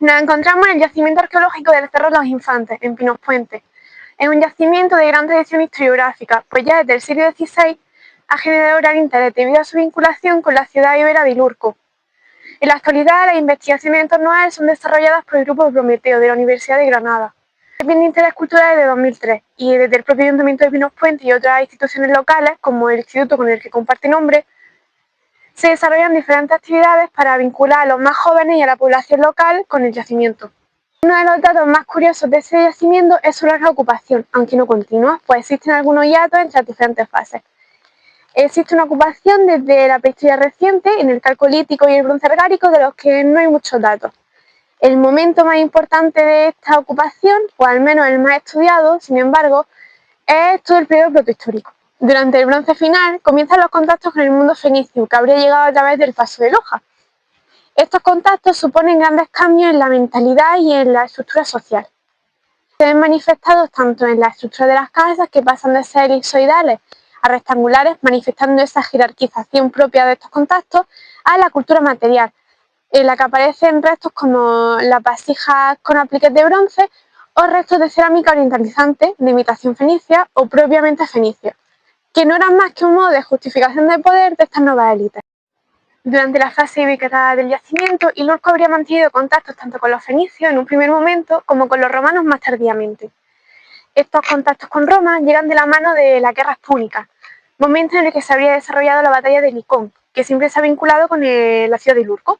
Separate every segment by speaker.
Speaker 1: Nos encontramos en el yacimiento arqueológico del Cerro de los Infantes, en Pinos Puente. Es un yacimiento de gran tradición historiográfica, pues ya desde el siglo XVI ha generado gran interés debido a su vinculación con la ciudad ibera de Ilurco. En la actualidad, las investigaciones en torno a él son desarrolladas por el Grupo Prometeo de la Universidad de Granada. Es bien de interés cultural desde 2003 y desde el propio Ayuntamiento de Pinos Puente y otras instituciones locales, como el instituto con el que comparte nombre, se desarrollan diferentes actividades para vincular a los más jóvenes y a la población local con el yacimiento. Uno de los datos más curiosos de ese yacimiento es su larga ocupación, aunque no continua, pues existen algunos hiatos entre las diferentes fases. Existe una ocupación desde la prehistoria reciente, en el Calcolítico y el Bronce Argárico, de los que no hay muchos datos. El momento más importante de esta ocupación, o al menos el más estudiado, sin embargo, es todo el periodo protohistórico. Durante el Bronce final comienzan los contactos con el mundo fenicio, que habría llegado a través del paso de Loja. Estos contactos suponen grandes cambios en la mentalidad y en la estructura social. Se ven manifestados tanto en la estructura de las casas, que pasan de ser elipsoidales a rectangulares, manifestando esa jerarquización propia de estos contactos, a la cultura material, en la que aparecen restos como las vasijas con apliques de bronce o restos de cerámica orientalizante de imitación fenicia o propiamente fenicia, que no eran más que un modo de justificación del poder de estas nuevas élites. Durante la fase ibérica del yacimiento, Ilurco habría mantenido contactos tanto con los fenicios en un primer momento como con los romanos más tardíamente. Estos contactos con Roma llegan de la mano de las guerras púnicas, momento en el que se habría desarrollado la batalla de Licón, que siempre se ha vinculado con la ciudad de Ilurco.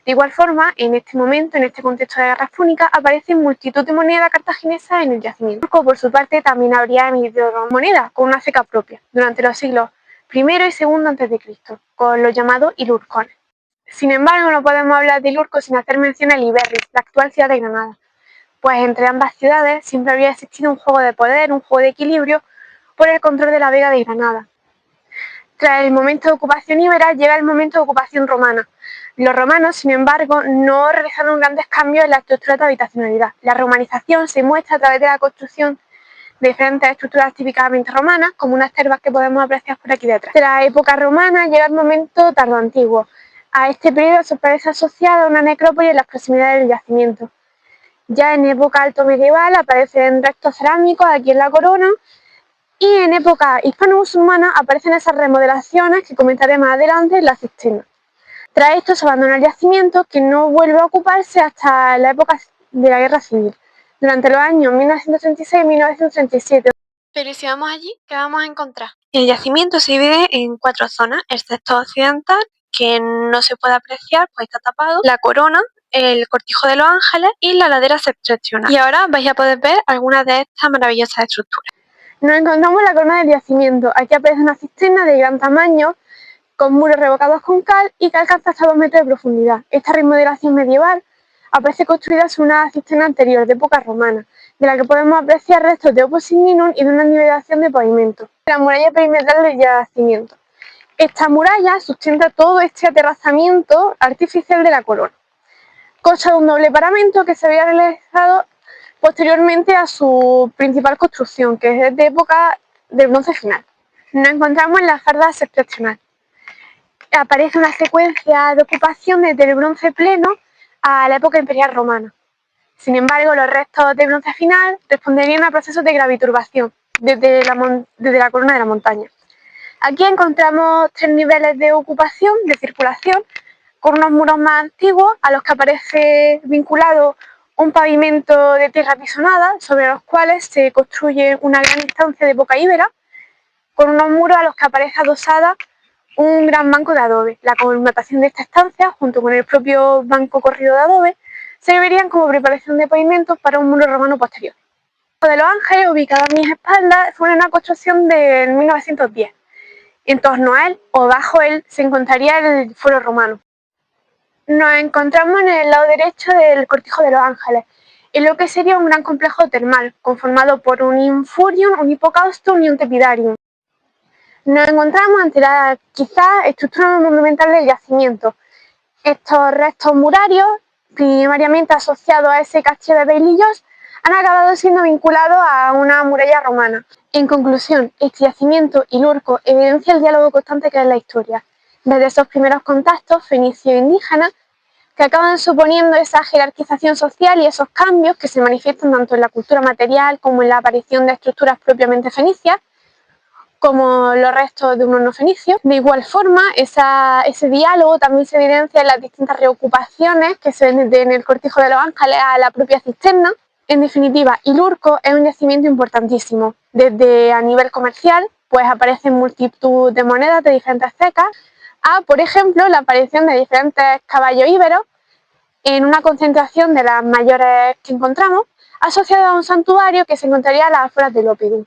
Speaker 1: De igual forma, en este momento, en este contexto de guerras púnicas, aparecen multitud de monedas cartaginesas en el yacimiento. Ilurco, por su parte, también habría emitido monedas con una ceca propia durante los siglos I y II a.C., con los llamados ilurcones. Sin embargo, no podemos hablar de Ilurco sin hacer mención a Liberris, la actual ciudad de Granada, pues entre ambas ciudades siempre había existido un juego de poder, un juego de equilibrio por el control de la Vega de Granada. Tras el momento de ocupación íbera llega el momento de ocupación romana. Los romanos, sin embargo, no realizaron grandes cambios en la estructura de habitacionalidad. La romanización se muestra a través de la construcción de diferentes estructuras típicamente romanas, como unas termas que podemos apreciar por aquí detrás. De la época romana llega el momento tardoantiguo. A este periodo se parece asociada una necrópolis en las proximidades del yacimiento. Ya en época alto medieval aparecen restos cerámicos aquí en la corona, y en época hispano-musulmana aparecen esas remodelaciones que comentaré más adelante en la cisterna. Tras esto se abandona el yacimiento, que no vuelve a ocuparse hasta la época de la Guerra Civil, durante los años 1936 y 1937. Pero si vamos allí, ¿qué vamos a encontrar? El yacimiento se divide en 4 zonas: el sector occidental, que no se puede apreciar, pues está tapado, la corona, el cortijo de los ángeles y la ladera septentrional. Y ahora vais a poder ver algunas de estas maravillosas estructuras. Nos encontramos en la corona del yacimiento. Aquí aparece una cisterna de gran tamaño, con muros revocados con cal y que alcanza hasta 2 metros de profundidad. Esta remodelación medieval aparece construida sobre una cisterna anterior, de época romana, de la que podemos apreciar restos de opus signinum y de una nivelación de pavimento. La muralla perimetral del yacimiento. Esta muralla sustenta todo este aterrazamiento artificial de la corona. Consta de un doble paramento que se había realizado posteriormente a su principal construcción, que es de época del Bronce final. Nos encontramos en la farda septentrional. Aparece una secuencia de ocupación desde el Bronce pleno a la época imperial romana. Sin embargo, los restos del Bronce final responderían a procesos de graviturbación desde la corona de la montaña. Aquí encontramos 3 niveles de ocupación, de circulación, con unos muros más antiguos a los que aparece vinculado un pavimento de tierra pisonada, sobre los cuales se construye una gran instancia de época íbera, con unos muros a los que aparece adosada un gran banco de adobe. La conmutación de esta estancia, junto con el propio banco corrido de adobe, servirían como preparación de pavimentos para un muro romano posterior. El de los Ángeles, ubicado a mis espaldas, fue una construcción de 1910. En torno a él, o bajo él, se encontraría el foro romano. Nos encontramos en el lado derecho del Cortijo de los Ángeles, en lo que sería un gran complejo termal, conformado por un infurium, un hipocaustum y un tepidarium. Nos encontramos ante la quizás estructura monumental del yacimiento. Estos restos murarios, primariamente asociados a ese castillo de Beilillos, han acabado siendo vinculados a una muralla romana. En conclusión, este yacimiento Ilurco evidencia el diálogo constante que es la historia, desde esos primeros contactos fenicio-indígenas, que acaban suponiendo esa jerarquización social y esos cambios que se manifiestan tanto en la cultura material como en la aparición de estructuras propiamente fenicias, como los restos de unos no fenicios. De igual forma, ese diálogo también se evidencia en las distintas reocupaciones que se ven desde en el Cortijo de los Ángeles a la propia cisterna. En definitiva, Ilurco es un yacimiento importantísimo. Desde a nivel comercial, pues aparecen multitud de monedas de diferentes cecas, a, por ejemplo, la aparición de diferentes caballos íberos en una concentración de las mayores que encontramos, asociada a un santuario que se encontraría a las afueras de Lopidum.